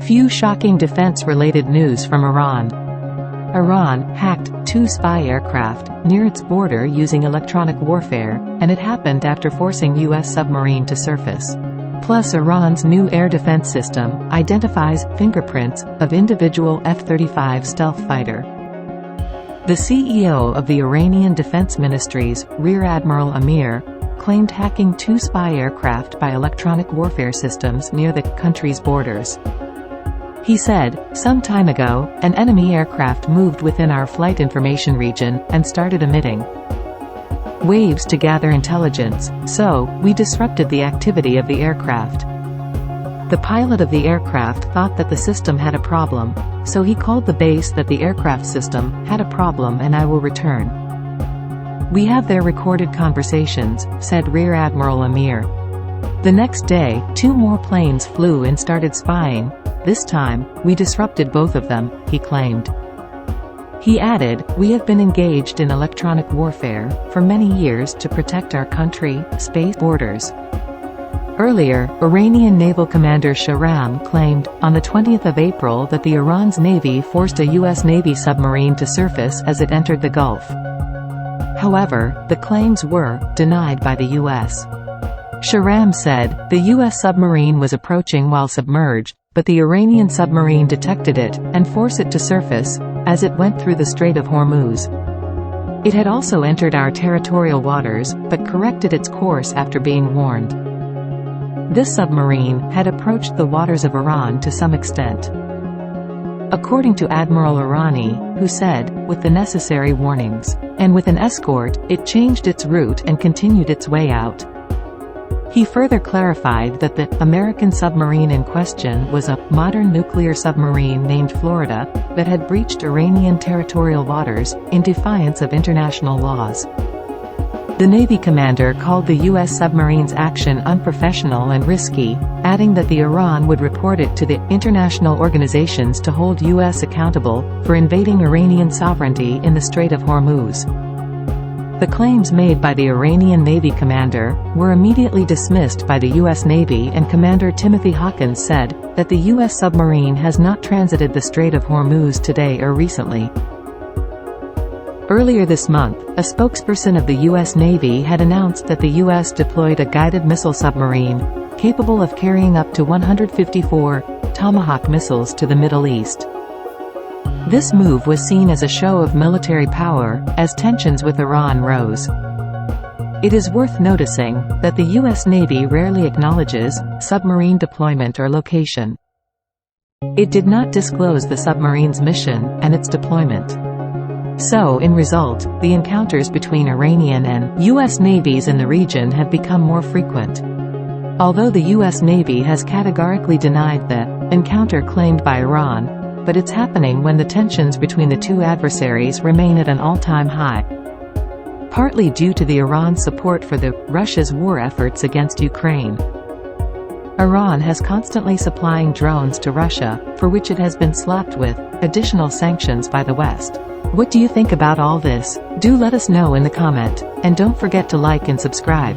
Few shocking defense-related news from Iran. Iran hacked 2 spy aircraft near its border using electronic warfare, and it happened after forcing U.S. submarine to surface. Plus, Iran's new air defense system identifies fingerprints of individual F-35 stealth fighter. The CEO of the Iranian Defense Ministry's Rear Admiral Amir claimed hacking 2 spy aircraft by electronic warfare systems near the country's borders. He said, "Some time ago, an enemy aircraft moved within our flight information region and started emitting waves to gather intelligence, so we disrupted the activity of the aircraft. The pilot of the aircraft thought that the system had a problem, so he called the base that the aircraft system had a problem and I will return. We have their recorded conversations," said Rear Admiral Amir. The next day, 2 more planes flew and started spying. "This time, we disrupted both of them," he claimed. He added, "We have been engaged in electronic warfare for many years to protect our country, space borders." Earlier, Iranian Naval Commander Shahram claimed, on the 20th of April, that the Iran's Navy forced a U.S. Navy submarine to surface as it entered the Gulf. However, the claims were denied by the U.S. Shahram said, "The U.S. submarine was approaching while submerged, but the Iranian submarine detected it, and forced it to surface, as it went through the Strait of Hormuz. It had also entered our territorial waters, but corrected its course after being warned." This submarine had approached the waters of Iran to some extent, according to Admiral Irani, who said, "With the necessary warnings, and with an escort, it changed its route and continued its way out." He further clarified that the American submarine in question was a modern nuclear submarine named Florida that had breached Iranian territorial waters in defiance of international laws. The Navy commander called the U.S. submarine's action unprofessional and risky, adding that the Iran would report it to the international organizations to hold U.S. accountable for invading Iranian sovereignty in the Strait of Hormuz. The claims made by the Iranian Navy commander were immediately dismissed by the U.S. Navy, and Commander Timothy Hawkins said that the U.S. submarine has not transited the Strait of Hormuz today or recently. Earlier this month, a spokesperson of the U.S. Navy had announced that the U.S. deployed a guided missile submarine capable of carrying up to 154 Tomahawk missiles to the Middle East. This move was seen as a show of military power, as tensions with Iran rose. It is worth noticing that the U.S. Navy rarely acknowledges submarine deployment or location. It did not disclose the submarine's mission and its deployment. So, in result, the encounters between Iranian and U.S. navies in the region have become more frequent. Although the U.S. Navy has categorically denied the encounter claimed by Iran, but it's happening when the tensions between the two adversaries remain at an all-time high, partly due to the Iran's support for Russia's war efforts against Ukraine. Iran has constantly supplying drones to Russia, for which it has been slapped with additional sanctions by the West. What do you think about all this? Do let us know in the comment, and don't forget to like and subscribe.